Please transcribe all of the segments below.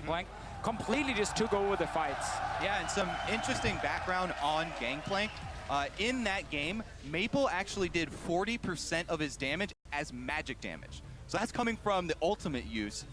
Gangplank completely just took over the fights. Yeah, and some interesting background on Gangplank. In that game, Maple actually did 40% of his damage as magic damage. So that's coming from the ultimate use.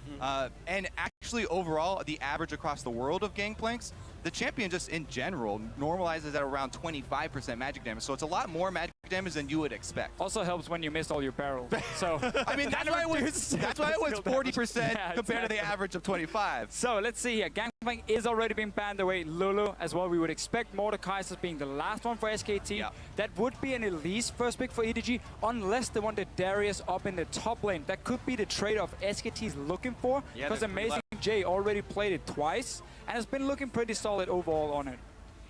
And actually, overall, the average across the world of Gangplanks, the champion just in general normalizes at around 25% magic damage. So it's a lot more magic damage than you would expect. Also helps when you miss all your barrels. So I mean, that's why it was 40% compared to the average of 25. So let's see here. Gangplank is already being banned away. Lulu as well. We would expect Mordekaiser being the last one for SKT. Yeah. That would be an Elise first pick for EDG, unless they wanted Darius up in the top lane. That could be the trade-off SKT is looking for, because Amazing J already played it twice and has been looking pretty solid overall on it.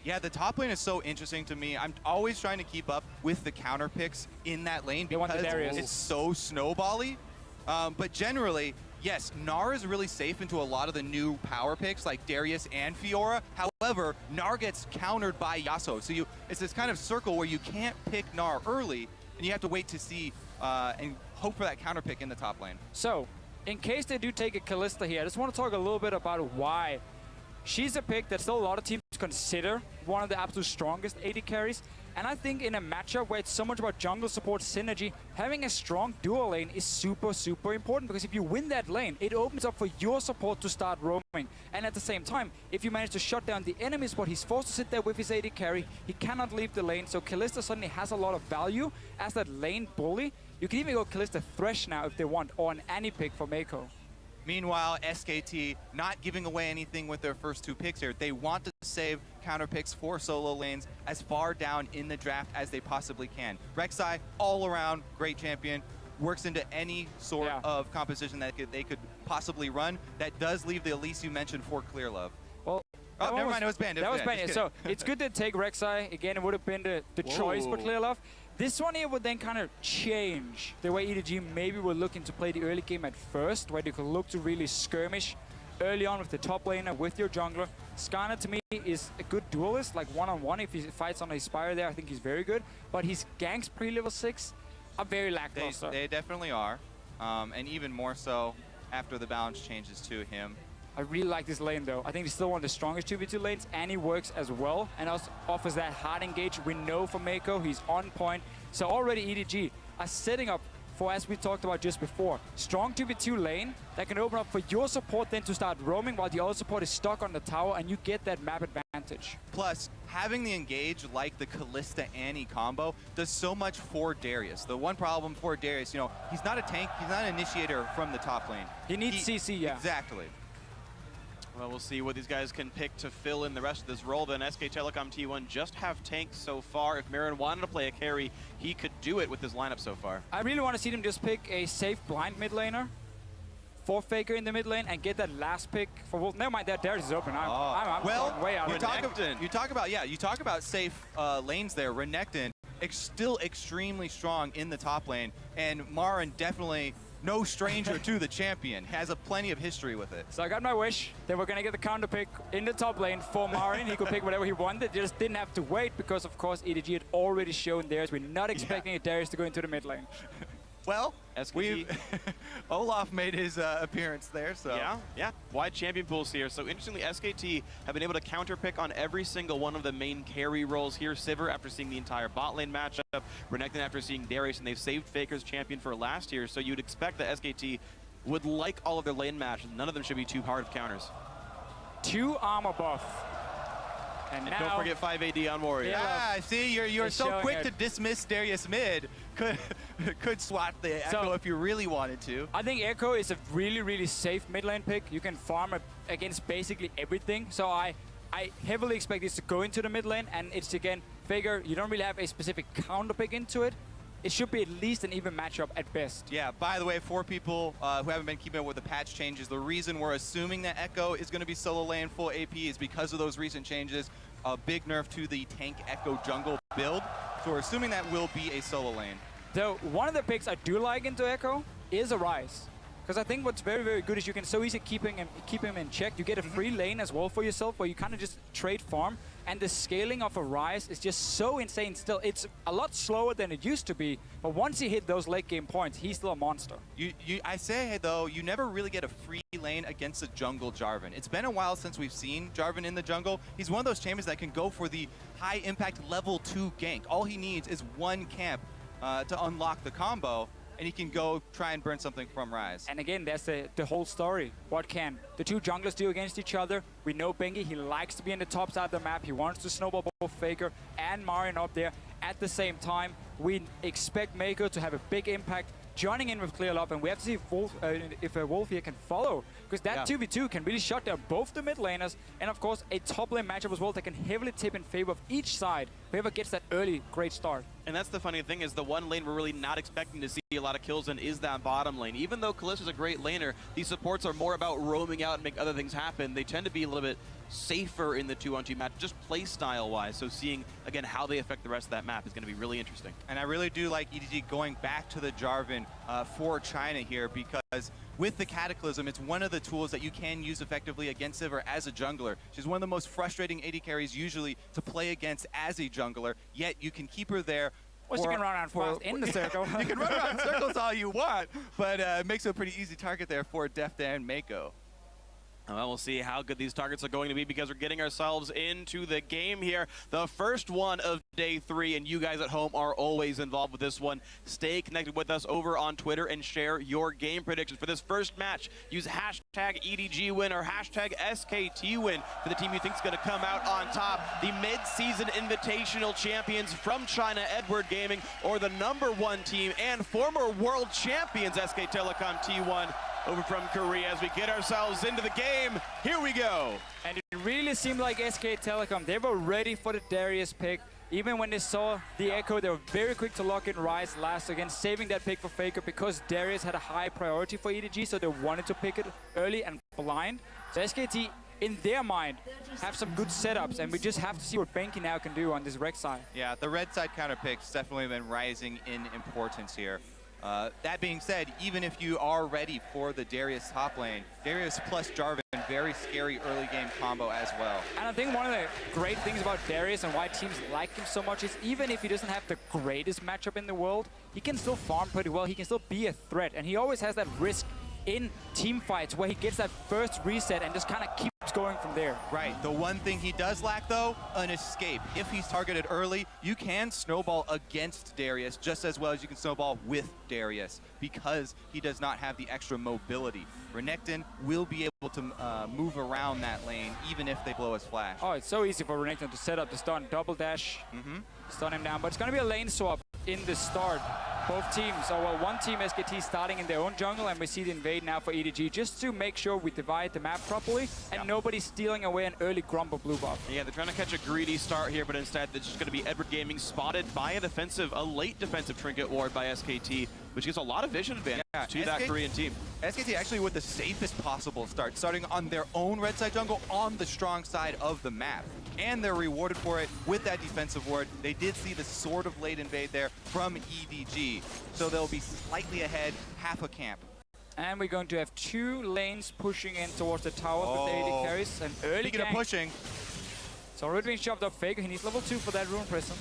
Yeah, the top lane is so interesting to me. I'm always trying to keep up with the counter picks in that lane because it's so snowbally. But generally, yes, Gnar is really safe into a lot of the new power picks like Darius and Fiora. However, Gnar gets countered by Yasuo. So it's this kind of circle where you can't pick Gnar early and you have to wait to see and hope for that counter pick in the top lane. So, in case they do take a Kalista here, I just want to talk a little bit about why. She's a pick that still a lot of teams consider one of the absolute strongest AD carries. And I think in a matchup where it's so much about jungle support synergy, having a strong dual lane is super, super important, because if you win that lane, it opens up for your support to start roaming. And at the same time, if you manage to shut down the enemy spot, he's forced to sit there with his AD carry. He cannot leave the lane, so Kalista suddenly has a lot of value as that lane bully. You can even go Kalista Thresh now if they want, or an Annie pick for Mako. Meanwhile, SKT not giving away anything with their first two picks here. They want to save counter picks for solo lanes as far down in the draft as they possibly can. Rek'Sai, all around great champion, works into any sort of composition that they could possibly run. That does leave the Elise you mentioned for Clear Love. Well, oh, never mind, it was banned. That was banned. So it's good to take Rek'Sai. Again, it would have been the choice for Clear Love. This one here would then kind of change the way EDG maybe were looking to play the early game at first, where they could look to really skirmish early on with the top laner, with your jungler. Skarner, to me, is a good duelist, like one-on-one. If he fights on a Spire there, I think he's very good. But his ganks pre-level 6 are very lackluster. They definitely are. And even more so after the balance changes to him. I really like this lane, though. I think he's still one of the strongest 2v2 lanes, and he works as well, and also offers that hard engage. We know from Mako, he's on point. So already EDG are setting up for, as we talked about just before, strong 2v2 lane that can open up for your support then to start roaming while the other support is stuck on the tower, and you get that map advantage. Plus, having the engage like the Kalista Annie combo does so much for Darius. The one problem for Darius, you know, he's not a tank, he's not an initiator from the top lane. He needs CC, yeah. Exactly. Well, we'll see what these guys can pick to fill in the rest of this role. Then SK Telecom T1 just have tanks so far. If Marin wanted to play a carry, he could do it with his lineup so far. I really want to see them just pick a safe blind mid laner for Faker in the mid lane and get that last pick for Wolf. Never mind, that Darius is open. I'm way out. You talk about safe lanes there. Renekton still extremely strong in the top lane, and Marin definitely no stranger to the champion, has plenty of history with it. So I got my wish that we're going to get the counter pick in the top lane for Marin. He could pick whatever he wanted. They just didn't have to wait because, of course, EDG had already shown theirs. We're not expecting Darius to go into the mid lane. Well, Olaf made his appearance there, so. Yeah. Wide champion pools here. So interestingly, SKT have been able to counter pick on every single one of the main carry roles here. Sivir after seeing the entire bot lane matchup, Renekton after seeing Darius, and they've saved Faker's champion for last year. So you'd expect that SKT would like all of their lane matches. None of them should be too hard of counters. 2 armor buff. And now, don't forget 5 AD on Warrior. Yeah, see, you're so quick to dismiss Darius mid. Could swat the Echo if you really wanted to. I think Echo is a really, really safe mid lane pick. You can farm it against basically everything. So I heavily expect this to go into the mid lane, and it's again, Faker, you don't really have a specific counter pick into it. It should be at least an even matchup at best. Yeah, by the way, for people who haven't been keeping up with the patch changes, the reason we're assuming that Echo is going to be solo lane full AP is because of those recent changes. A big nerf to the tank Echo jungle build. So we're assuming that will be a solo lane. Though one of the picks I do like into Echo is a Rise. Because I think what's very, very good is you can so easily keep him in check. You get a free lane as well for yourself where you kind of just trade farm. And the scaling of a Rise is just so insane still. It's a lot slower than it used to be. But once you hit those late game points, he's still a monster. I say, though, you never really get a free lane against a jungle Jarvan. It's been a while since we've seen Jarvan in the jungle. He's one of those champions that can go for the high impact level 2 gank. All he needs is one camp to unlock the combo, and he can go try and burn something from Ryze. And again, that's the whole story. What can the two junglers do against each other? We know Bengi, he likes to be in the top side of the map. He wants to snowball both Faker and Marion up there. At the same time, we expect Mako to have a big impact joining in with Clear Love, and we have to see if Wolf here can follow, because that 2v2 can really shut down both the mid laners, and of course a top lane matchup as well that can heavily tip in favor of each side. Whoever gets that early great start. And that's the funny thing, is the one lane we're really not expecting to see a lot of kills in is that bottom lane. Even though Kalista's a great laner, these supports are more about roaming out and make other things happen. They tend to be a little bit safer in the 2-on-2 match, just play style wise. So seeing again how they affect the rest of that map is going to be really interesting. And I really do like EDG going back to the Jarvan for China here, because with the Cataclysm, it's one of the tools that you can use effectively against Sivir as a jungler. She's one of the most frustrating AD carries usually to play against as a jungler, yet you can keep her there. Or you can run around fast in the circle. You can run around circles all you want, but it makes it a pretty easy target there for Defta and Mako. Well, we'll see how good these targets are going to be, because we're getting ourselves into the game here. The first one of day 3, and you guys at home are always involved with this one. Stay connected with us over on Twitter and share your game predictions for this first match. Use hashtag EDG win or hashtag SKT win for the team you think is going to come out on top. The mid-season invitational champions from China, Edward Gaming, or the #1 team and former world champions SK Telecom T1 over from Korea. As we get ourselves into the game, here we go. And it really seemed like SK Telecom, they were ready for the Darius pick. Even when they saw the Echo, they were very quick to lock in Ryze last, again saving that pick for Faker because Darius had a high priority for EDG, so they wanted to pick it early and blind. So SKT, in their mind, have some good setups, and we just have to see what Benki now can do on this Rex side. Yeah, the red side counter picks definitely been rising in importance here. That being said, even if you are ready for the Darius top lane, Darius plus Jarvan, very scary early game combo as well. And I think one of the great things about Darius and why teams like him so much is even if he doesn't have the greatest matchup in the world, he can still farm pretty well, he can still be a threat, and he always has that risk in team fights where he gets that first reset and just kind of keeps going from there. Right. The one thing he does lack, though, an escape. If he's targeted early, you can snowball against Darius just as well as you can snowball with Darius, because he does not have the extra mobility. Renekton will be able to move around that lane even if they blow his flash. Oh, it's so easy for Renekton to set up the stun, double dash, stun him down. But it's going to be a lane swap in the start. Both teams, or well, one team, SKT, starting in their own jungle, and we see the invade now for EDG, just to make sure we divide the map properly and nobody's stealing away an early Grumble blue buff. Yeah, they're trying to catch a greedy start here, but instead it's just going to be Edward Gaming spotted by a late defensive trinket ward by SKT, which gives a lot of vision advantage to that Korean team. SKT actually with the safest possible start, starting on their own red side jungle on the strong side of the map. And they're rewarded for it with that defensive ward. They did see the sort of late invade there from EDG, so they'll be slightly ahead, half a camp. And we're going to have 2 lanes pushing in towards the towers with the AD carries. An early Speaking of pushing. It's already being shoved up Faker. He needs level 2 for that Rune Prism.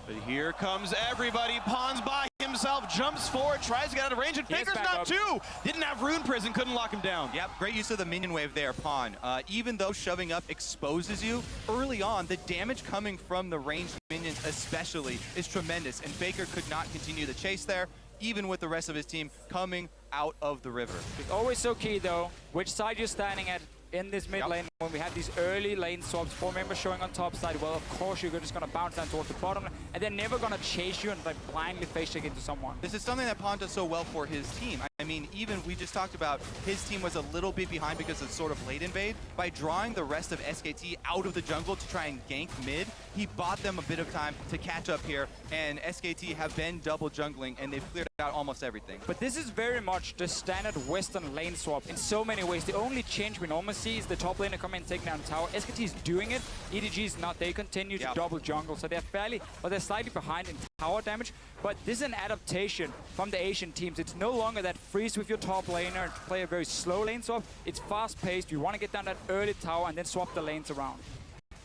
But here comes everybody. Pawns by himself, jumps forward, tries to get out of range, and Faker's not 2. Didn't have Rune Prison, couldn't lock him down. Yep, great use of the minion wave there, Pawn. Even though shoving up exposes you, early on, the damage coming from the ranged minions especially is tremendous, and Faker could not continue the chase there, even with the rest of his team coming out of the river. It's always so key, though, which side you're standing at in this mid lane. When we have these early lane swaps, 4 members showing on top side, well, of course you're just going to bounce down towards the bottom, and they're never going to chase you and like blindly face check into someone. This is something that Pawn does so well for his team. I mean, even we just talked about his team was a little bit behind because of sort of late invade. By drawing the rest of SKT out of the jungle to try and gank mid, he bought them a bit of time to catch up here, and SKT have been double jungling, and they've cleared out almost everything. But this is very much the standard Western lane swap in so many ways. The only change we normally see is the top laner coming and taking down tower. SKT is doing it, EDG is not. They continue to double jungle, so they're they're slightly behind in tower damage. But this is an adaptation from the Asian teams. It's no longer that freeze with your top laner and play a very slow lane swap. It's fast-paced. You want to get down that early tower and then swap the lanes around.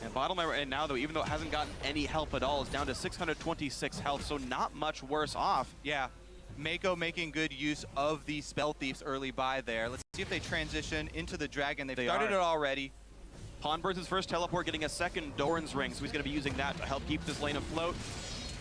And bottom lane right now, though, even though it hasn't gotten any help at all, is down to 626 health, so not much worse off. Yeah. Mako making good use of the Spell Thieves early buy there. Let's see if they transition into the Dragon. They've started it already. Pawn burns his first teleport, getting a second Doran's Ring, so he's going to be using that to help keep this lane afloat.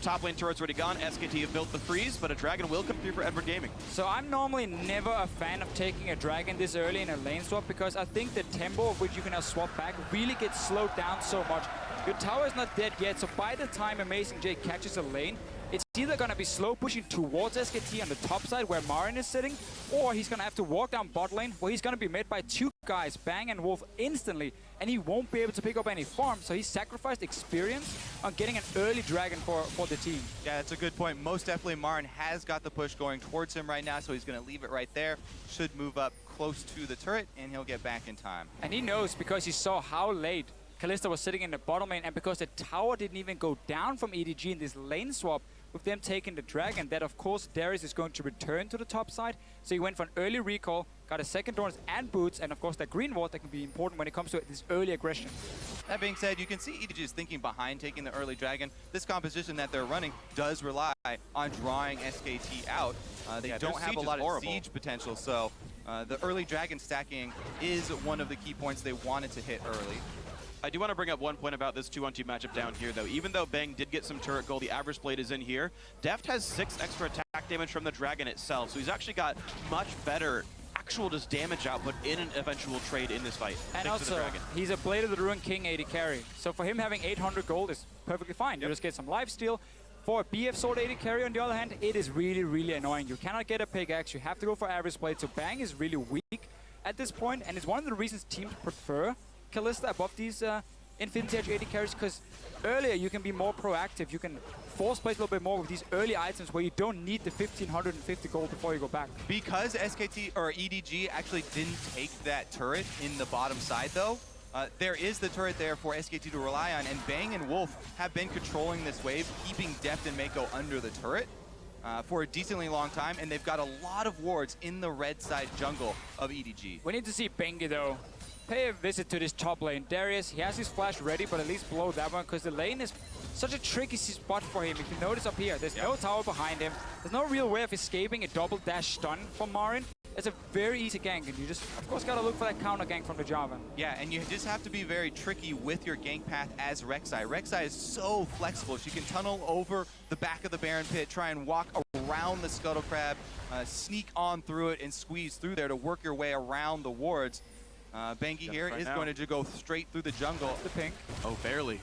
Top lane turret's already gone. SKT have built the freeze, but a Dragon will come through for Edward Gaming. So I'm normally never a fan of taking a Dragon this early in a lane swap because I think the tempo of which you can now swap back really gets slowed down so much. Your tower is not dead yet, so by the time Amazing J catches a lane, it's either going to be slow pushing towards SKT on the top side where Marin is sitting, or he's going to have to walk down bot lane where he's going to be met by two guys, Bang and Wolf, instantly, and he won't be able to pick up any farm, so he sacrificed experience on getting an early Dragon for the team. Yeah, that's a good point. Most definitely Marin has got the push going towards him right now, so he's going to leave it right there. Should move up close to the turret, and he'll get back in time. And he knows because he saw how late Kalista was sitting in the bottom lane, and because the tower didn't even go down from EDG in this lane swap, with them taking the Dragon, that of course Darius is going to return to the top side. So he went for an early recall, got a second Dorans and boots, and of course that green ward that can be important when it comes to this early aggression. That being said, you can see EDG is thinking behind taking the early Dragon. This composition that they're running does rely on drawing SKT out. They don't have a lot of siege potential, so the early Dragon stacking is one of the key points they wanted to hit early. I do want to bring up one point about this 2-on-2 matchup down here, though. Even though Bang did get some turret gold, the average blade is in here. Deft has 6 extra attack damage from the Dragon itself, so he's actually got much better actual just damage output in an eventual trade in this fight. And also, he's a Blade of the Ruined King AD carry, so for him having 800 gold is perfectly fine. You just get some lifesteal. For a BF Sword AD carry, on the other hand, it is really, really annoying. You cannot get a pickaxe, you have to go for average blade, so Bang is really weak at this point, and it's one of the reasons teams prefer Kalista above these Infinity Edge AD carries, because earlier you can be more proactive. You can force place a little bit more with these early items where you don't need the 1550 gold before you go back. Because SKT or EDG actually didn't take that turret in the bottom side though, there is the turret there for SKT to rely on, and Bang and Wolf have been controlling this wave, keeping Deft and Mako under the turret for a decently long time, and they've got a lot of wards in the red side jungle of EDG. We need to see Bengi though pay a visit to this top lane. Darius, he has his flash ready, but at least blow that one, because the lane is such a tricky spot for him. If you notice up here, there's no tower behind him. There's no real way of escaping a double dash stun from Marin. It's a very easy gank, and you just, of course, gotta look for that counter gank from the Java. Yeah, and you just have to be very tricky with your gank path as Rek'Sai. Rek'Sai is so flexible. She can tunnel over the back of the Baron Pit, try and walk around the Scuttle Crab, sneak on through it, and squeeze through there to work your way around the wards. Bengi here is going to go straight through the jungle. The pink. Oh, barely.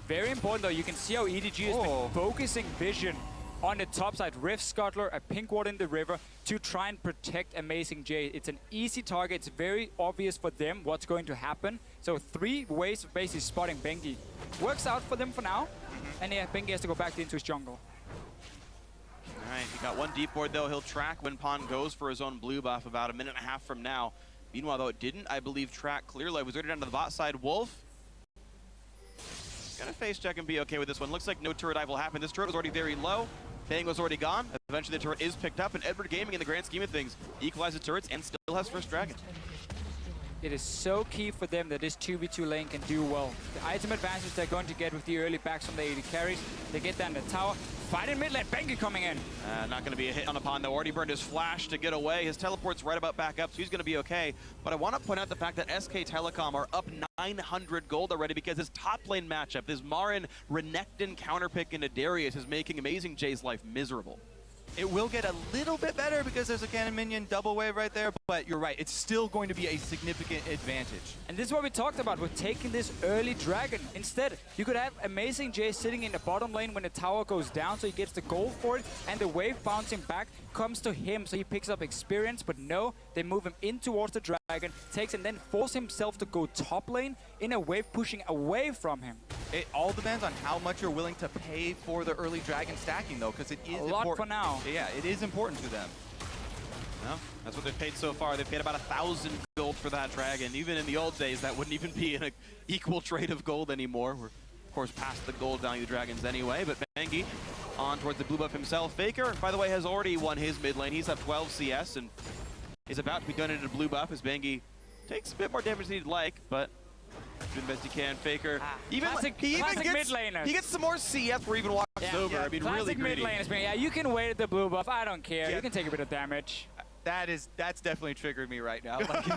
Very important though, you can see how EDG has been focusing vision on the top side. Rift Scuttler, a pink ward in the river to try and protect Amazing J. It's an easy target. It's very obvious for them what's going to happen. So 3 ways of basically spotting Bengi. Works out for them for now. And yeah, Bengi has to go back into his jungle. All right, he got one deep board though. He'll track when Pawn goes for his own blue buff about a minute and a half from now. Meanwhile, though, it didn't, I believe, track clearly. Was already down to the bot side. Wolf gonna face check and be okay with this one. Looks like no turret dive will happen. This turret was already very low. Bang was already gone. Eventually, the turret is picked up, and Edward Gaming, in the grand scheme of things, equalizes turrets and still has first Dragon. It is so key for them that this 2v2 lane can do well. The item advantage they're going to get with the early backs from the AD carries, they get down the tower. Fight in mid lane, Bengi coming in. Not going to be a hit on the Pawn, though. Already burned his flash to get away. His teleport's right about back up, so he's going to be okay. But I want to point out the fact that SK Telecom are up 900 gold already, because this top lane matchup, this Marin Renekton counterpick into Darius, is making Amazing J's life miserable. It will get a little bit better because there's a cannon minion double wave right there, but you're right, it's still going to be a significant advantage. And this is what we talked about with taking this early Dragon. Instead, you could have Amazing J sitting in the bottom lane when the tower goes down, so he gets the gold for it, and the wave bouncing back comes to him, so he picks up experience. But no, they move him in towards the Dragon, takes and then force himself to go top lane in a wave pushing away from him. It all depends on how much you're willing to pay for the early Dragon stacking, though, because it is a lot for now. Yeah, it is important to them. No, that's what they've paid so far. They've paid about 1,000 gold for that Dragon. Even in the old days, that wouldn't even be an equal trade of gold anymore. We're, of course, past the gold value Dragons anyway, but Bengi on towards the blue buff himself. Faker, by the way, has already won his mid lane. He's up 12 CS and is about to be going into the blue buff as Bengi takes a bit more damage than he'd like, but Doing the best he can, Faker. Classic mid laners. He gets some more CS where he even walks over. I mean, classic really mid greedy. laners. Yeah, you can wait at the blue buff. I don't care. You can take a bit of damage. That's definitely triggered me right now. Like,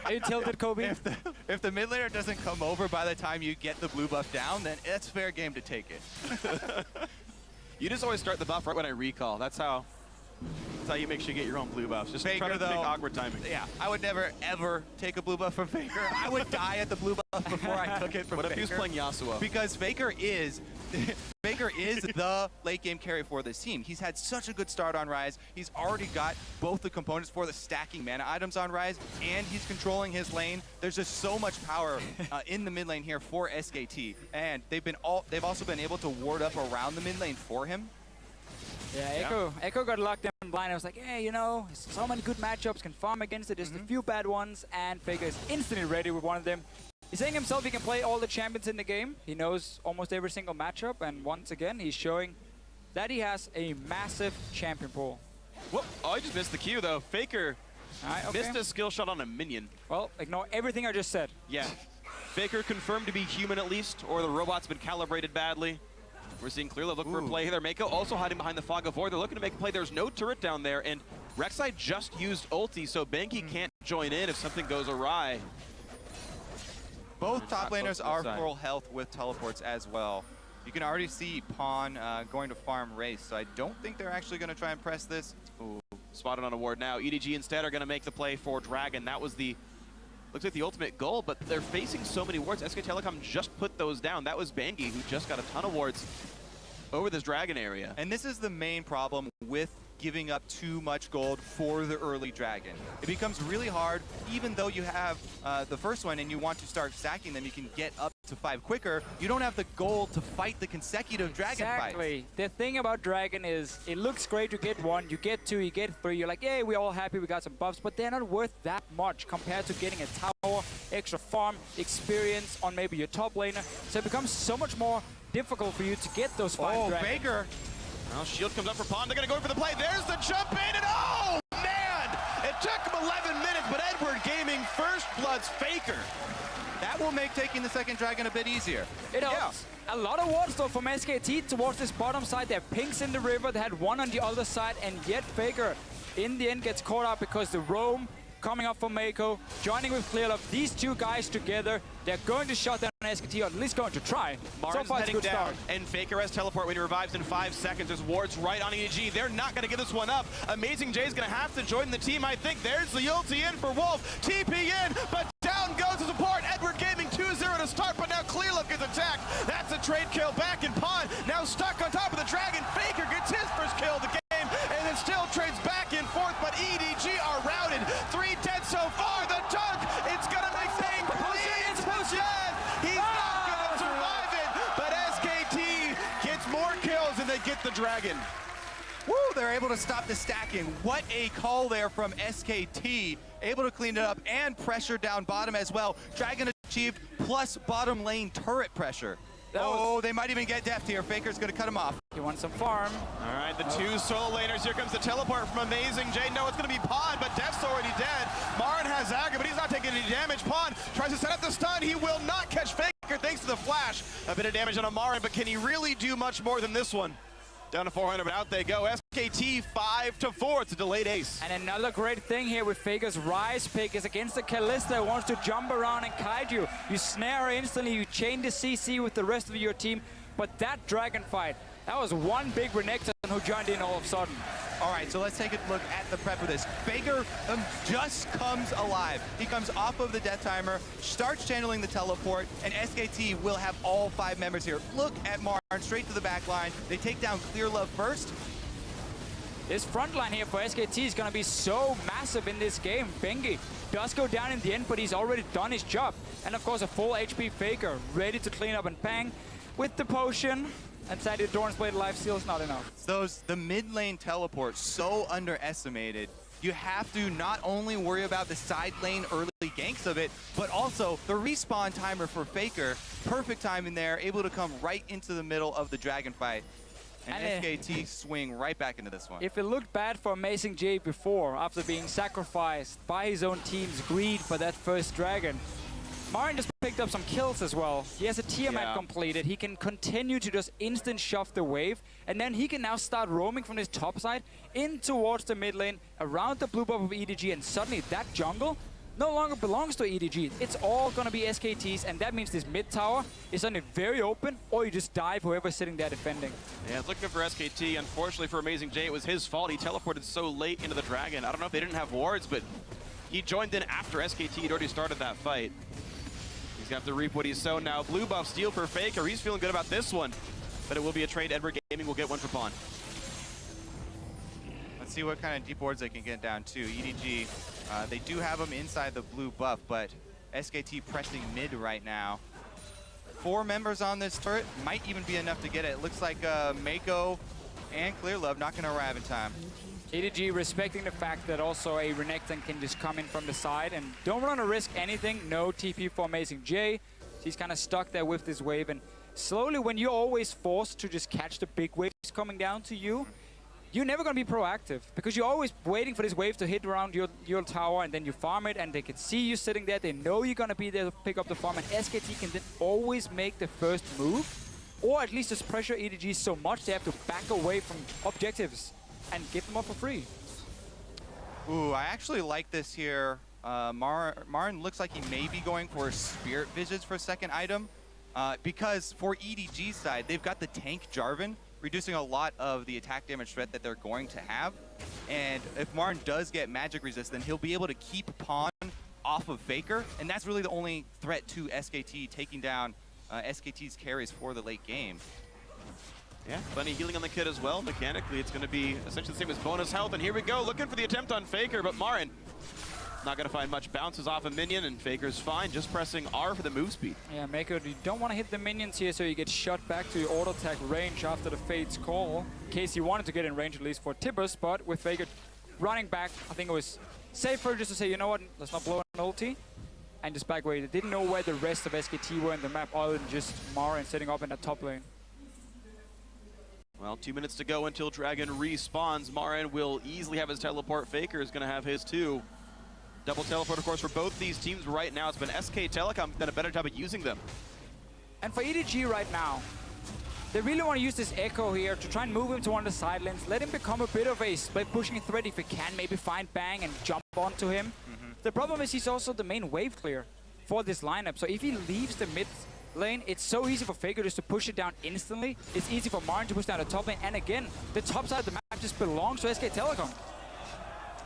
Are you tilted, Kobe? if the mid laner doesn't come over by the time you get the blue buff down, then it's fair game to take it. You just always start the buff right when I recall. That's how you make sure you get your own blue buffs. Just Faker, try to though, make awkward timing. Yeah, I would never, ever take a blue buff from Faker. I would die at the blue buff before I took it from Faker. What if he was playing Yasuo? Because Faker is the late game carry for this team. He's had such a good start on Rise. He's already got both the components for the stacking mana items on Rise, and he's controlling his lane. There's just so much power in the mid lane here for SKT, and they've also been able to ward up around the mid lane for him. Yeah, Echo got locked in blind. I was like, hey, you know, so many good matchups, can farm against it. Just a few bad ones, and Faker is instantly ready with one of them. He's saying himself he can play all the champions in the game. He knows almost every single matchup, and once again, he's showing that he has a massive champion pool. Whoop. Oh, I just missed the Q, though. Faker missed a skill shot on a minion. Well, ignore everything I just said. Yeah. Faker confirmed to be human at least, or the robot's been calibrated badly. We're seeing Clearlove look for a play here. Mako also hiding behind the Fog of War. They're looking to make a play. There's no turret down there, and Rek'Sai just used ulti, so Benki can't join in if something goes awry. Both top laners are full health with teleports as well. You can already see Pawn going to farm Race, so I don't think they're actually going to try and press this. Ooh, spotted on a ward now. EDG instead are going to make the play for Dragon. That was the, looks like the ultimate goal, but they're facing so many wards. SK Telecom just put those down. That was Bangi, who just got a ton of wards over this Dragon area. And this is the main problem with giving up too much gold for the early Dragon. It becomes really hard, even though you have the first one and you want to start stacking them, you can get up to 5 quicker. You don't have the gold to fight the consecutive Dragon fights. Exactly. The thing about Dragon is it looks great to get 1, you get 2, you get 3. You're like, yeah, we're all happy we got some buffs, but they're not worth that much compared to getting a tower, extra farm, experience on maybe your top laner. So it becomes so much more difficult for you to get those 5 Dragons. Faker! Well, shield comes up for Pawn. They're going to go for the play. There's the jump in, and oh, man! It took him 11 minutes, but Edward Gaming first blood's Faker. That will make taking the second Dragon a bit easier. It helps. A lot of wards though from SKT towards this bottom side. They have pinks in the river. They had one on the other side, and yet Faker in the end gets caught out because the roam coming up from Mako, joining with Clearlove. These two guys together, they're going to shut down SKT, or at least going to try. Marin's so far, it's a heading good down, start. and Faker has teleport when he revives in 5 seconds. There's wards right on EDG. They're not going to give this one up. Amazing Jay's going to have to join the team, I think. There's the ulti in for Wolf. TP in, but down goes the support. Edward Gaming 2-0 to start, but now Clearlove gets attacked. That's a trade kill back in Pawn. Now stuck on top of the Dragon. Faker gets his first kill of the game, and then still trades back and forth, but EDG are routed. 3 dead so far. The dunk, it's going to make things clean. He's not going to survive it, but SKT gets more kills and they get the Dragon. Woo, they're able to stop the stacking. What a call there from SKT. Able to clean it up and pressure down bottom as well. Dragon achieved plus bottom lane turret pressure. Oh, they might even get deft here. Faker's going to cut him off. You want some farm. All right, the 2 solo laners. Here comes the teleport from Amazing Jay. No, it's going to be Pawn, but Death's already dead. Marin has Aga, but he's not taking any damage. Pawn tries to set up the stun. He will not catch Faker thanks to the flash. A bit of damage on a Marin, but can he really do much more than this one? Down to 400, but out they go. SKT 5-4. It's a delayed ace. And another great thing here with Faker's Rise pick is against the Kalista who wants to jump around and kite you. You snare her instantly, you chain the CC with the rest of your team. But that Dragon fight, that was one big Renekton who joined in all of a sudden. All right, so let's take a look at the prep of this. Faker just comes alive. He comes off of the death timer, starts channeling the teleport, and SKT will have all 5 members here. Look at Marin, straight to the back line. They take down Clearlove first. This front line here for SKT is going to be so massive in this game. Bengi does go down in the end, but he's already done his job. And of course, a full HP Faker, ready to clean up and bang with the potion. And sadly, the Doran's Blade lifesteal is not enough. The mid lane teleport, so underestimated. You have to not only worry about the side lane early ganks of it, but also the respawn timer for Faker. Perfect timing there, able to come right into the middle of the Dragon fight. And SKT swing right back into this one. If it looked bad for Amazing Jay before, after being sacrificed by his own team's greed for that first Dragon, Marin just picked picked up some kills as well. He has a Tiamat completed. He can continue to just instant shove the wave, and then he can now start roaming from his top side in towards the mid lane, around the blue buff of EDG, and suddenly that jungle no longer belongs to EDG. It's all gonna be SKTs, and that means this mid tower is suddenly very open, or you just dive whoever's sitting there defending. Yeah, it's looking for SKT. Unfortunately for Amazing J, it was his fault. He teleported so late into the Dragon. I don't know if they didn't have wards, but he joined in after SKT had already started that fight. He's gonna have to reap what he's sown now. Blue buff steal for Faker. He's feeling good about this one, but it will be a trade. Edward Gaming will get one for Pawn. Let's see what kind of deep wards they can get down to. EDG, they do have them inside the blue buff, but SKT pressing mid right now. 4 members on this turret might even be enough to get it. It looks like Mako and Clearlove not gonna arrive in time. EDG respecting the fact that also a Renekton can just come in from the side and don't want to risk anything. No TP for Amazing J. He's kind of stuck there with this wave, and slowly when you're always forced to just catch the big waves coming down to you, you're never going to be proactive because you're always waiting for this wave to hit around your tower, and then you farm it and they can see you sitting there. They know you're going to be there to pick up the farm, and SKT can then always make the first move, or at least just pressure EDG so much they have to back away from objectives and give them up for free. Ooh, I actually like this here. Marin looks like he may be going for Spirit Visions for a second item because for EDG's side, they've got the tank Jarvan, reducing a lot of the attack damage threat that they're going to have. And if Marin does get magic resist, then he'll be able to keep Pawn off of Faker, and that's really the only threat to SKT, taking down SKT's carries for the late game. Yeah, plenty healing on the kid as well. Mechanically, it's going to be essentially the same as bonus health, and here we go, looking for the attempt on Faker, but Marin not going to find much. Bounces off a minion, and Faker's fine, just pressing R for the move speed. Yeah, Mako, you don't want to hit the minions here, so you get shot back to your auto attack range after the Fate's call, in case you wanted to get in range at least for Tibbers, but with Faker running back, I think it was safer just to say, you know what, let's not blow an ulti, and just back away. They didn't know where the rest of SKT were in the map, other than just Marin sitting up in the top lane. Well, 2 minutes to go until Dragon respawns. Marin will easily have his teleport. Faker is going to have his too. Double teleport, of course, for both these teams right now. It's been SK Telecom done a better job at using them. And for EDG right now, they really want to use this Echo here to try and move him to one of the side lanes. Let him become a bit of a split pushing threat if he can. Maybe find Bang and jump onto him. The problem is he's also the main wave clear for this lineup. So if he leaves the mid lane, it's so easy for Faker just to push it down instantly. It's easy for Marin to push down the top lane. And again, the top side of the map just belongs to SK Telecom.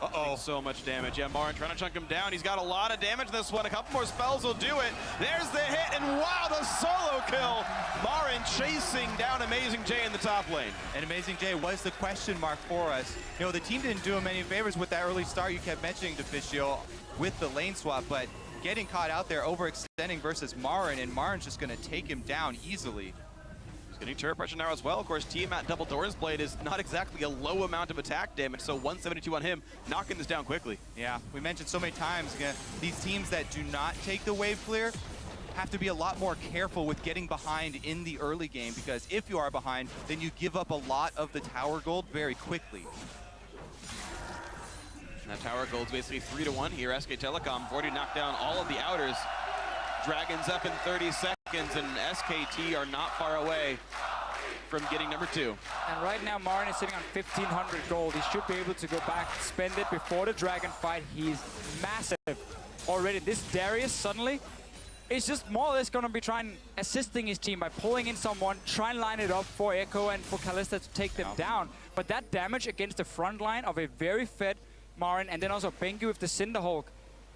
Uh-oh. So much damage. Yeah, Marin trying to chunk him down. He's got a lot of damage in this one. A couple more spells will do it. There's the hit, and wow, the solo kill. Marin chasing down Amazing J in the top lane. And Amazing J was the question mark for us. You know, the team didn't do him any favors with that early start you kept mentioning, Deficio, with the lane swap, but getting caught out there, overextending versus Marin, and Marin's just going to take him down easily. He's getting turret pressure now as well. Of course, Tiamat Double Doors Blade is not exactly a low amount of attack damage, so 172 on him, knocking this down quickly. Yeah, we mentioned so many times, again, these teams that do not take the wave clear have to be a lot more careful with getting behind in the early game, because if you are behind, then you give up a lot of the tower gold very quickly. That tower gold's basically 3-1 here. SK Telecom already knocked down all of the outers. Dragons up in 30 seconds, and SKT are not far away from getting number 2. And right now, Marin is sitting on 1,500 gold. He should be able to go back, spend it before the Dragon fight. He's massive already. This Darius suddenly is just more or less going to be assisting his team by pulling in someone, try and line it up for Echo and for Kalista to take them down. But that damage against the front line of a very fed Marin, and then also Bengu with the Cinderhulk,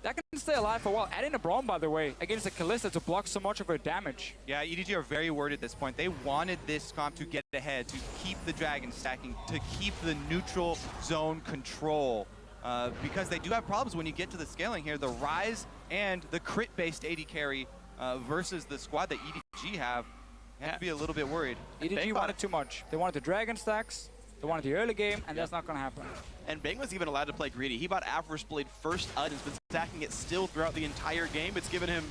that can stay alive for a while. Adding a Braum, by the way, against the Kalista to block so much of her damage. Yeah, EDG are very worried at this point. They wanted this comp to get ahead, to keep the Dragon stacking, to keep the neutral zone control. Because they do have problems when you get to the scaling here. The Rise and the crit-based AD carry versus the squad that EDG have to be a little bit worried. EDG wanted too much. They wanted the Dragon stacks, they wanted the early game, and that's not going to happen. And Bang was even allowed to play greedy. He bought Avarice Blade first and has been stacking it still throughout the entire game. It's given him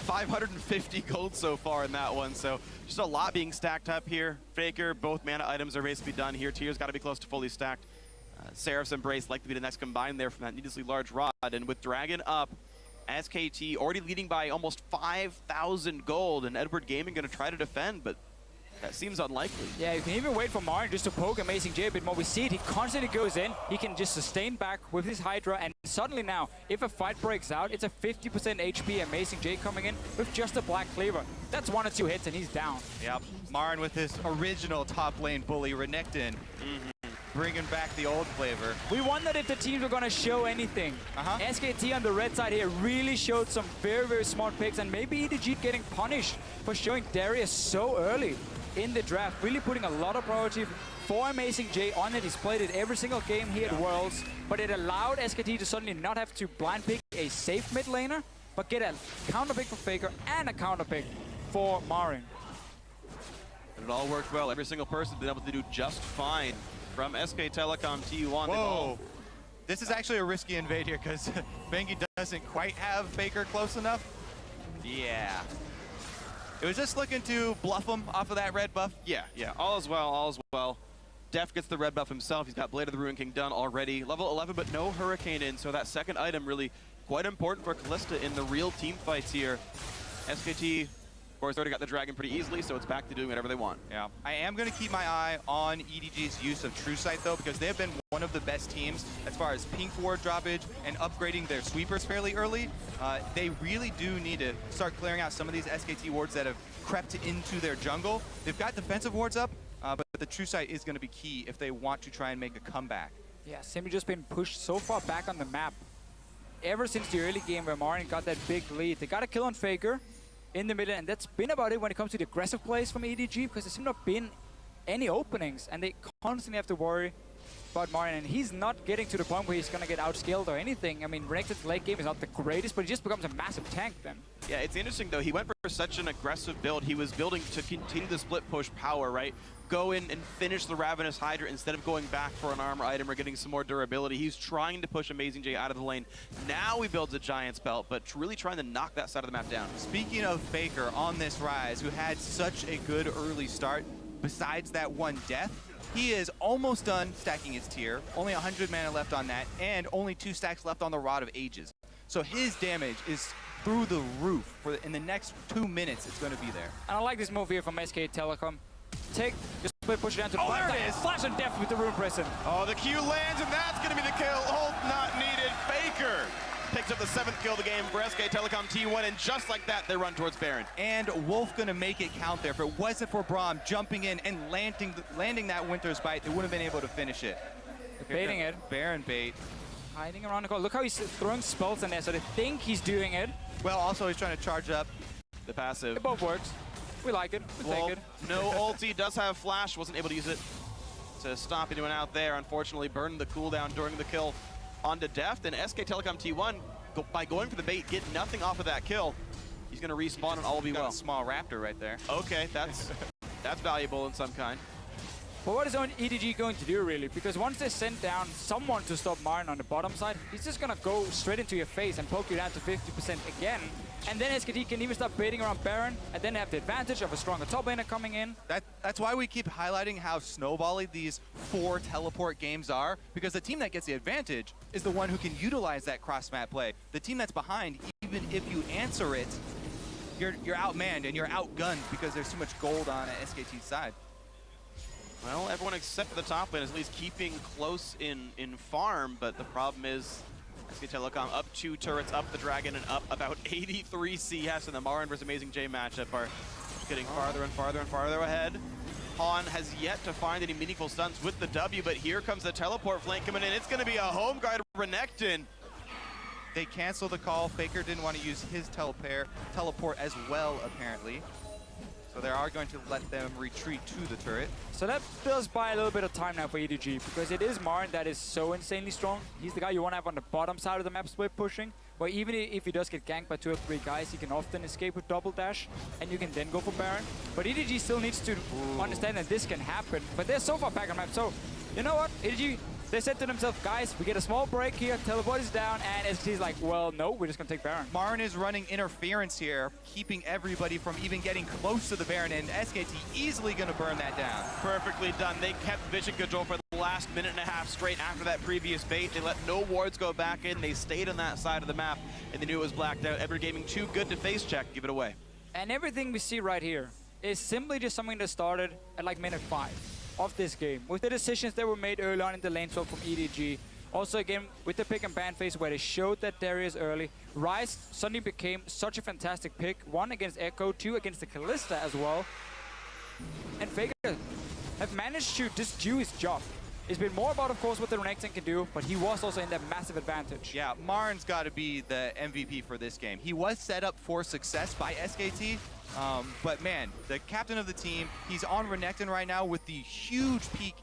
550 gold so far in that one. So just a lot being stacked up here. Faker, both mana items are basically done here. Tier's got to be close to fully stacked. Seraph's Embrace like to be the next combine there from that needlessly large rod. And with Dragon up SKT already leading by almost 5,000 gold, and Edward Gaming going to try to defend, but that seems unlikely. Yeah, you can even wait for Marin just to poke Amazing J a bit more. We see it, he constantly goes in. He can just sustain back with his Hydra, and suddenly now, if a fight breaks out, it's a 50% HP Amazing J coming in with just a Black Cleaver. That's 1 or 2 hits and he's down. Yep, Marin with his original top lane bully, Renekton. Bringing back the old flavor. We wondered if the teams were going to show anything. SKT on the red side here really showed some very, very smart picks, and maybe EDG getting punished for showing Darius so early in the draft, really putting a lot of priority for Amazing J on it. He's played it every single game here at Worlds, but it allowed SKT to suddenly not have to blind pick a safe mid laner, but get a counter pick for Faker and a counter pick for Marin. And it all worked well. Every single person been able to do just fine from SK Telecom T1. Whoa. This is actually a risky invade here because Bengi doesn't quite have Faker close enough. Yeah. It was just looking to bluff him off of that red buff. Yeah. All is well, all is well. Def gets the red buff himself. He's got Blade of the Ruin King done already. Level 11, but no Hurricane in, so that second item really quite important for Kalista in the real team fights here. SKT, of course, already got the dragon pretty easily, so it's back to doing whatever they want. Yeah. I am going to keep my eye on EDG's use of True Sight, though, because they have been one of the best teams as far as pink ward droppage and upgrading their sweepers fairly early. They really do need to start clearing out some of these SKT wards that have crept into their jungle. They've got defensive wards up, but the True Sight is going to be key if they want to try and make a comeback. Yeah, Simi just been pushed so far back on the map ever since the early game where Marin got that big lead. They got a kill on Faker in the middle, and that's been about it when it comes to the aggressive plays from EDG, because there seem not been any openings, and they constantly have to worry about Marin, and he's not getting to the point where he's going to get outscaled or anything. I mean, Renekton's late game is not the greatest, but he just becomes a massive tank then. Yeah, it's interesting, though. He went for such an aggressive build. He was building to continue the split push power, right? Go in and finish the Ravenous Hydra instead of going back for an armor item or getting some more durability. He's trying to push Amazing J out of the lane. Now he builds a Giant's Belt, but really trying to knock that side of the map down. Speaking of Faker on this rise, who had such a good early start, besides that one death, he is almost done stacking his tier. Only 100 mana left on that, and only 2 stacks left on the Rod of Ages. So his damage is through the roof. In the next 2 minutes, it's going to be there. And I like this move here from SK Telecom. Take the split, push it down to the there it is. Flash and Death with the Rune Prison. Oh, the Q lands, and that's going to be the kill. Ult not needed. Faker picks up the 7th kill of the game for SK Telecom T1, and just like that, they run towards Baron. And Wolf going to make it count there. If it wasn't for Braum jumping in and landing that Winter's Bite, they wouldn't have been able to finish it. Baiting it. Baron bait. Hiding around the corner. Look how he's throwing spells in there, so they think he's doing it. Well, also he's trying to charge up the passive. It both works. We like it. We take it. No ulti, does have flash, wasn't able to use it to stop anyone out there. Unfortunately, burned the cooldown during the kill onto Deft, and SK Telecom T1, by going for the bait, get nothing off of that kill. He's going to respawn and all will be well. A small raptor right there. Okay, that's valuable in some kind. But what is EDG going to do, really? Because once they send down someone to stop Marin on the bottom side, he's just going to go straight into your face and poke you down to 50% again. And then SKT can even start baiting around Baron, and then have the advantage of a stronger top laner coming in. That's why we keep highlighting how snowbally these 4 teleport games are, because the team that gets the advantage is the one who can utilize that cross-map play. The team that's behind, even if you answer it, you're outmanned and you're outgunned because there's too much gold on SKT's side. Well, everyone except for the top lane is at least keeping close in farm, but the problem is SK Telecom up 2 turrets, up the dragon, and up about 83 CS, and the Marin versus Amazing J matchup are getting farther and farther and farther ahead. Han has yet to find any meaningful stunts with the W, but here comes the teleport flank coming in. It's going to be a home guard Renekton. They cancel the call. Faker didn't want to use his teleport as well, apparently. So they are going to let them retreat to the turret. So that does buy a little bit of time now for EDG, because it is Marin that is so insanely strong. He's the guy you want to have on the bottom side of the map split pushing, where even if he does get ganked by 2 or 3 guys, he can often escape with double dash, and you can then go for Baron. But EDG still needs to understand that this can happen. But they're so far back on the map, so you know what? EDG, they said to themselves, guys, we get a small break here, teleport is down, and SKT's like, well, no, we're just going to take Baron. Marin is running interference here, keeping everybody from even getting close to the Baron, and SKT easily going to burn that down. Perfectly done. They kept vision control for the last minute and a half straight after that previous bait. They let no wards go back in. They stayed on that side of the map, and they knew it was blacked out. Edward Gaming too good to face check, give it away. And everything we see right here is simply just something that started at like minute 5 of this game, with the decisions that were made early on in the lane swap from EDG. Also, again, with the pick and ban phase where they showed that Darius early, Ryze suddenly became such a fantastic pick. 1 against Echo, 2 against the Kalista as well. And Faker have managed to just do his job. It's been more about, of course, what the Renekton can do, but he was also in that massive advantage. Yeah, Marin's got to be the MVP for this game. He was set up for success by SKT, but man, the captain of the team, he's on Renekton right now with the huge peak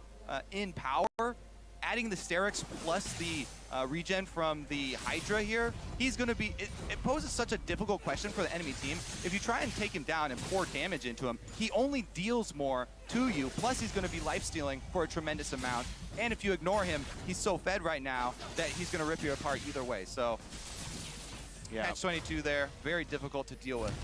in power. Adding the Sterix plus the regen from the Hydra here, he's going to be... It poses such a difficult question for the enemy team. If you try and take him down and pour damage into him, he only deals more to you, plus he's going to be life-stealing for a tremendous amount. And if you ignore him, he's so fed right now that he's going to rip you apart either way. So, yeah. Catch 22 there, very difficult to deal with.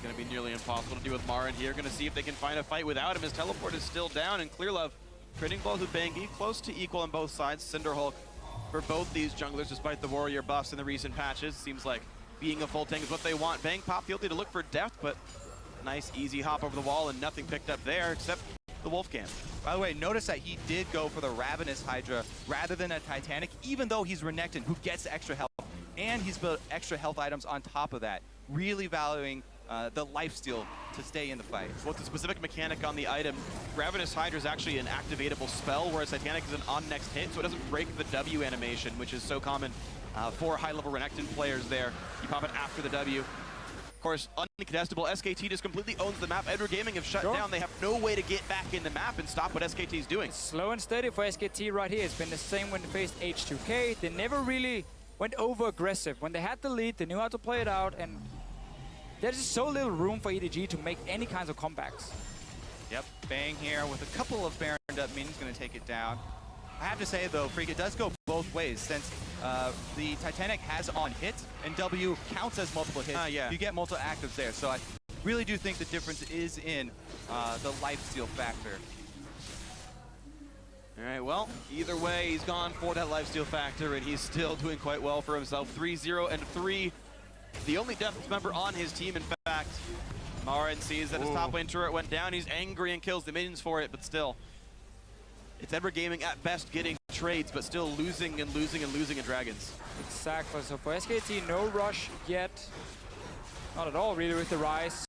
Going to be nearly impossible to deal with Marin here. Going to see if they can find a fight without him. His teleport is still down, and Clearlove trading blows with Bengi, close to equal on both sides. Cinderhulk for both these junglers, despite the warrior buffs in the recent patches. Seems like being a full tank is what they want. Bang Pop guilty to look for depth, but nice easy hop over the wall and nothing picked up there except the Wolfcam. By the way, notice that he did go for the Ravenous Hydra rather than a Titanic, even though he's Renekton, who gets extra health, and he's built extra health items on top of that, really valuing the lifesteal to stay in the fight. So what's the specific mechanic on the item? Ravenous Hydra is actually an activatable spell, whereas Titanic is an on next hit, so it doesn't break the W animation, which is so common for high-level Renekton players there. You pop it after the W. Of course, uncontestable, SKT just completely owns the map. Edward Gaming have shut down. They have no way to get back in the map and stop what SKT is doing. Slow and steady for SKT right here. It's been the same when they faced H2K. They never really went over-aggressive. When they had the lead, they knew how to play it out, and there's just so little room for EDG to make any kinds of comebacks. Yep, Bang here with a couple of Baroned up minions going to take it down. I have to say, though, Freak, it does go both ways, since the Titanic has on hit, and W counts as multiple hits. Yeah. You get multiple actives there, so I really do think the difference is in the lifesteal factor. All right, well, either way, he's gone for that lifesteal factor, and he's still doing quite well for himself. 3-0 and 3. The only Death member on his team, in fact. Marin sees that his top lane turret went down. He's angry and kills the minions for it, but still. It's Edward Gaming at best getting trades, but still losing and losing and losing in Dragons. Exactly. So for SKT, no rush yet. Not at all, really, with the Ryze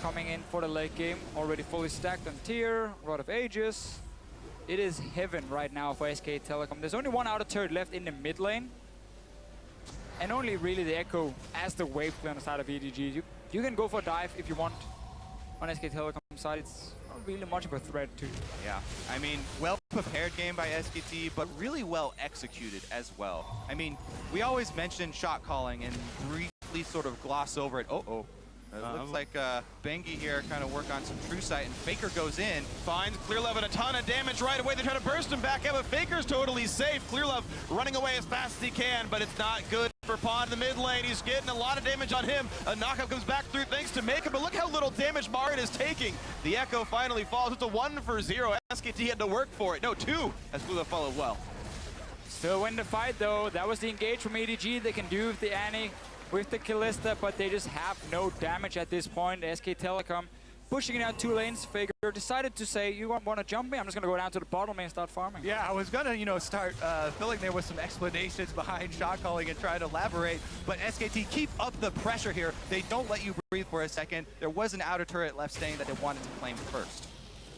coming in for the late game. Already fully stacked on tier, Rod of Ages. It is heaven right now for SK Telecom. There's only one outer turret left in the mid lane. And only really the Echo as the wave play on the side of EDG. You can go for a dive if you want on SK Telecom side. It's not really much of a threat too. Yeah, I mean, well-prepared game by SKT, but really well executed as well. I mean, we always mention shot calling and briefly sort of gloss over it. It looks like Bengi here kind of work on some true sight, and Faker goes in. Finds Clearlove and a ton of damage right away. They try to burst him back out, but Faker's totally safe. Clearlove running away as fast as he can, but it's not good for Pawn in the mid lane. He's getting a lot of damage on him. A knockup comes back through thanks to Maker, but look how little damage Marin is taking. The Echo finally falls. It's a 1-for-0. SKT had to work for it. No, 2, as Clearlove followed well. Still win the fight though. That was the engage from EDG. They can do with the Annie, with the Kalista, but they just have no damage at this point. SK Telecom pushing it out 2 lanes. Faker decided to say, you want to jump me? I'm just going to go down to the bottom lane and start farming. Yeah, I was going to, start filling there with some explanations behind shot calling and try to elaborate, but SKT keep up the pressure here. They don't let you breathe for a second. There was an outer turret left saying that they wanted to claim first.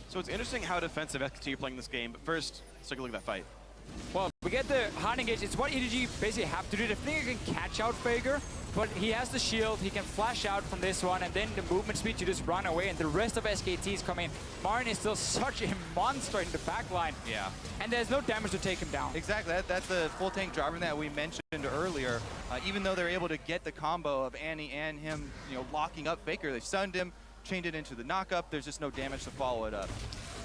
So it's interesting how defensive SKT are playing this game, but first, let's take a look at that fight. Well, we get the hard engage. It's what EDG basically have to do. They think they can catch out Faker, but he has the shield. He can flash out from this one, and then the movement speed to just run away, and the rest of SKT is coming. Marin is still such a monster in the backline. Yeah. And there's no damage to take him down. Exactly. That's the full tank driver that we mentioned earlier. Even though they're able to get the combo of Annie and him, locking up Faker, they stunned him, chained it into the knockup. There's just no damage to follow it up.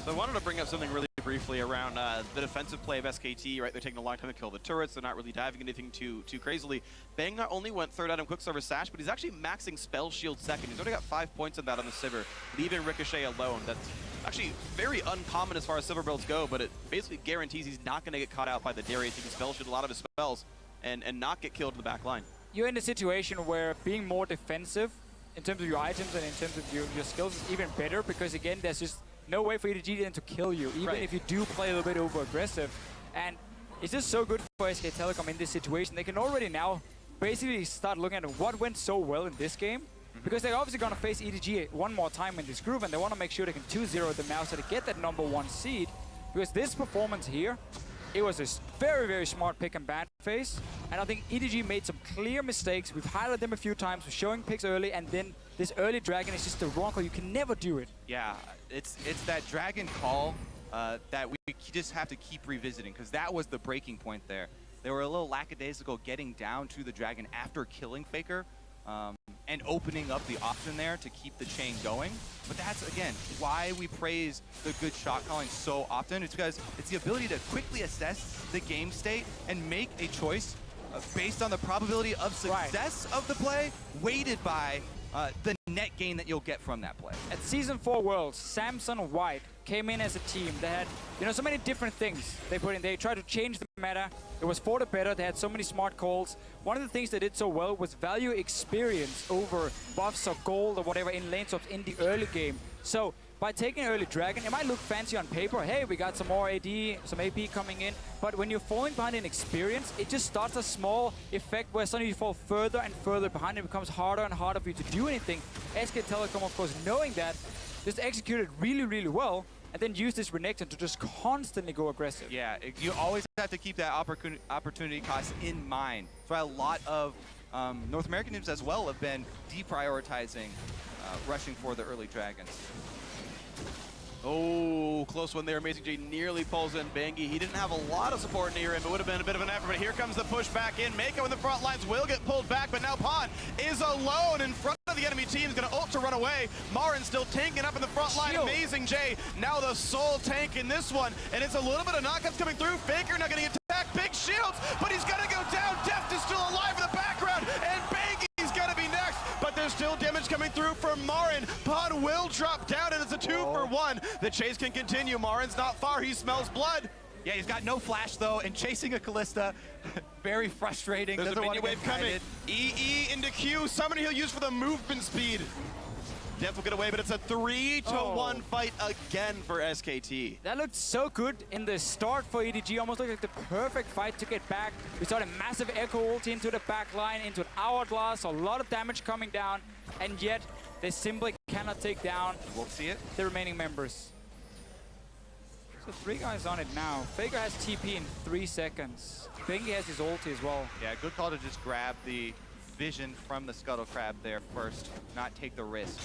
So I wanted to bring up something really briefly around the defensive play of SKT, right? They're taking a long time to kill the turrets. They're not really diving anything too crazily. Bang not only went 3rd item Quicksilver Sash, but he's actually maxing Spell Shield 2nd. He's already got 5 points of that on the Sivir, leaving Ricochet alone. That's actually very uncommon as far as silver builds go, but it basically guarantees he's not going to get caught out by the Darius. He can spell shoot a lot of his spells and not get killed in the back line. You're in a situation where being more defensive in terms of your items and in terms of your skills is even better, because again, there's just no way for EDG then to kill you, even if you do play a little bit over aggressive. And it's just so good for SK Telecom in this situation. They can already now basically start looking at what went so well in this game, because they're obviously going to face EDG one more time in this group, and they want to make sure they can 2-0 them now so they get that #1 seed. Because this performance here, it was a very, very smart pick and ban phase, and I think EDG made some clear mistakes. We've highlighted them a few times, we're showing picks early, and then this early dragon is just the wrong call. You can never do it. Yeah, it's that dragon call that we just have to keep revisiting, because that was the breaking point there. They were a little lackadaisical getting down to the dragon after killing Faker, and opening up the option there to keep the chain going. But that's, again, why we praise the good shot calling so often. It's because it's the ability to quickly assess the game state and make a choice based on the probability of success of the play, weighted by the net gain that you'll get from that play. At Season 4 Worlds, Samson White came in as a team. They had, so many different things they put in. They tried to change the meta. It was for the better. They had so many smart calls. One of the things they did so well was value experience over buffs or gold or whatever in lane swaps in the early game. So by taking early dragon, it might look fancy on paper. Hey, we got some more AD, some AP coming in. But when you're falling behind in experience, it just starts a small effect where suddenly you fall further and further behind. It becomes harder and harder for you to do anything. SK Telecom, of course, knowing that, just executed really, really well, and then use this Renekton to just constantly go aggressive. Yeah, you always have to keep that opportunity cost in mind. That's why a lot of North American teams as well have been deprioritizing rushing for the early dragons. Oh, close one there. Amazing J nearly pulls in Bengi. He didn't have a lot of support near him. It would have been a bit of an effort, but here comes the push back in. Mako in the front lines will get pulled back, but now Pawn is alone in front of the enemy team. Is going to ult to run away. Marin still tanking up in the front line. Amazing J now the sole tank in this one, and it's a little bit of knockouts coming through. Faker not getting attacked. Big shields, but he's going to go down. Deft is still alive in the background, and Bengi's going to be next, but there's still damage coming through from Marin. Pawn will drop down, and it's a 2-for-1. The chase can continue. Marin's not far. He smells blood. Yeah, he's got no flash, though, and chasing a Callista, very frustrating. There's a minion wave coming. EE into Q. Summoning he'll use for the movement speed. Def will get away, but it's a 3-to-1 fight again for SKT. That looked so good in the start for EDG. Almost looked like the perfect fight to get back. We saw a massive Echo ult into the back line, into an Hourglass, a lot of damage coming down, and yet they simply cannot take down the remaining members. So 3 guys on it now. Faker has TP in 3 seconds. Bengi has his ulti as well. Yeah, good call to just grab the vision from the Scuttle Crab there first, not take the risk.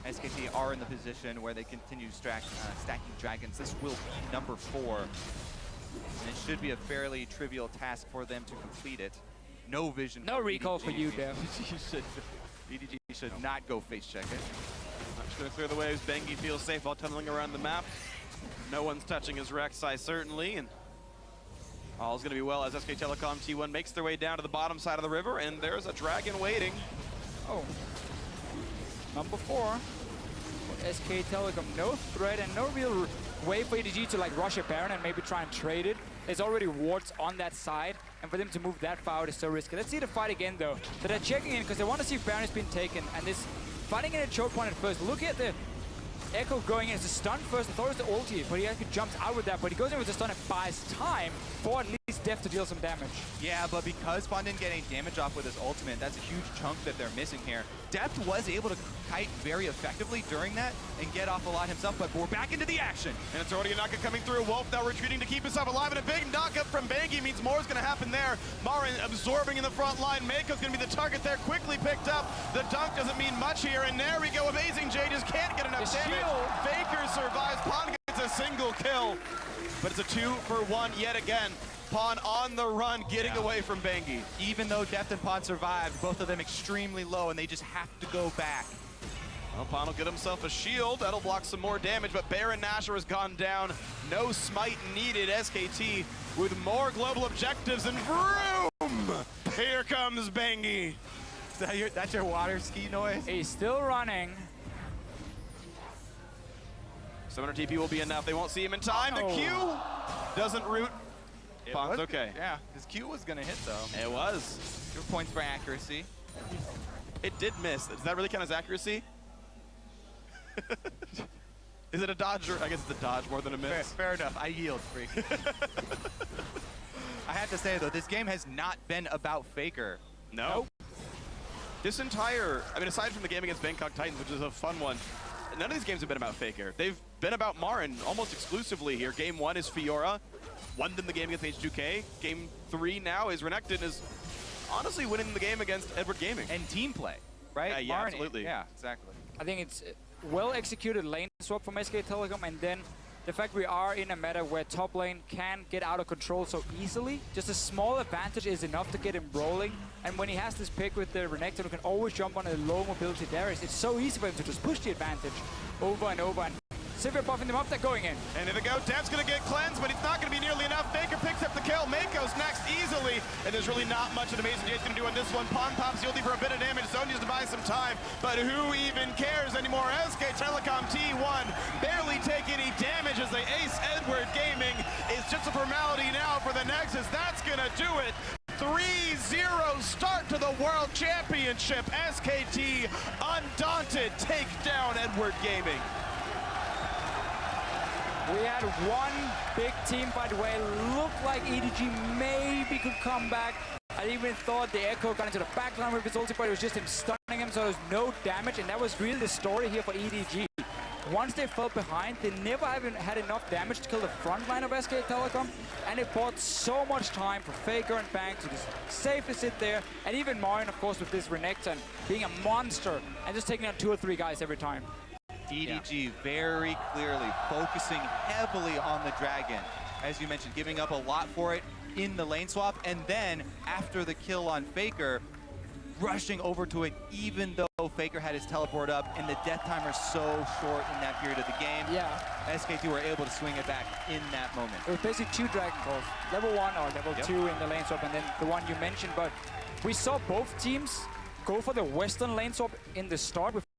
SKT are in the position where they continue stacking dragons. This will be #4. And it should be a fairly trivial task for them to complete it. No vision. No recall for you, Dev. EDG should not go face check it. I'm just going to clear the waves. Bengi feels safe while tunneling around the map. No one's touching his Rek'Sai, certainly, and all's going to be well as SK Telecom T1 makes their way down to the bottom side of the river, and there's a dragon waiting. Oh. #4. SK Telecom, no threat and no real way for EDG to like rush a Baron and maybe try and trade it. There's already wards on that side, and for them to move that far out is so risky. Let's see the fight again, though. So they're checking in because they want to see if Baron has been taken, and this fighting in a choke point at first. Look at the Echo going in as a stun first. I thought it was the ulti, but he actually jumps out with that. But he goes in with the stun and buys time for at least Def to deal some damage. Yeah, but because Pawn didn't get any damage off with his ultimate, that's a huge chunk that they're missing here. Def was able to kite very effectively during that and get off a lot himself, but we're back into the action. And it's already a knockup coming through. Wolf now retreating to keep himself alive, and a big knockup from Bengi means more is going to happen there. Marin absorbing in the front line. Mako's going to be the target there, quickly picked up. The dunk doesn't mean much here, and there we go. Amazing J just can't get enough damage. Faker survives. Pawn gets a single kill, but it's a 2-for-1 yet again. Pawn on the run, getting away from Bengi. Even though Deft and Pawn survived, both of them extremely low, and they just have to go back. Well, Pawn will get himself a shield. That'll block some more damage, but Baron Nashor has gone down. No smite needed. SKT with more global objectives, and vroom! Here comes Bengi. That's your water ski noise? He's still running. Summoner TP will be enough. They won't see him in time. The Q doesn't root. Bond's okay. Yeah, his Q was going to hit, though. It was. 2 points for accuracy. It did miss. Does that really count as accuracy? Is it a dodge? Or I guess it's a dodge more than a miss. Fair enough. I yield, Freak. I have to say, though, this game has not been about Faker. No. Nope. This entire, I mean, aside from the game against Bangkok Titans, which is a fun one, none of these games have been about Faker. They've been about Marin almost exclusively here. Game 1 is Fiora. Won them the game against H2K. Game 3 now is Renekton is honestly winning the game against Edward Gaming. And team play, right? Yeah, absolutely. Yeah, exactly. I think it's well-executed lane swap from SK Telecom, and then the fact we are in a meta where top lane can get out of control so easily, just a small advantage is enough to get him rolling. And when he has this pick with the Renekton who can always jump on a low mobility Darius, it's so easy for him to just push the advantage over and over. And Sivir buffing them up, they're going in. And here they go, Dev's gonna get cleansed, but it's not gonna be nearly enough. Faker picks up the kill, Mako's next easily, and there's really not much that Amazing J's gonna do on this one. Pon pops Yuldi for a bit of damage, Zonya's to buy some time, but who even cares anymore? SK Telecom T1 barely take any damage as they ace Edward Gaming. It's just a formality now for the Nexus. That's gonna do it. 3-0 start to the World Championship. SKT undaunted take down Edward Gaming. We had one big team fight where it looked like EDG maybe could come back. I even thought the Echo got into the backline with his ulti, but it was just him stunning him, so there was no damage, and that was really the story here for EDG. Once they fell behind, they never had enough damage to kill the front line of SK Telecom, and it bought so much time for Faker and Bang to just safely sit there, and even Marin, of course, with this Renekton being a monster and just taking out 2 or 3 guys every time. EDG very clearly focusing heavily on the Dragon. As you mentioned, giving up a lot for it in the lane swap, and then after the kill on Faker, rushing over to it even though Faker had his teleport up and the death timer so short in that period of the game. Yeah. SKT were able to swing it back in that moment. It was basically 2 Dragon Calls. Level 1 or level 2 in the lane swap, and then the one you mentioned, but we saw both teams go for the Western lane swap in the start with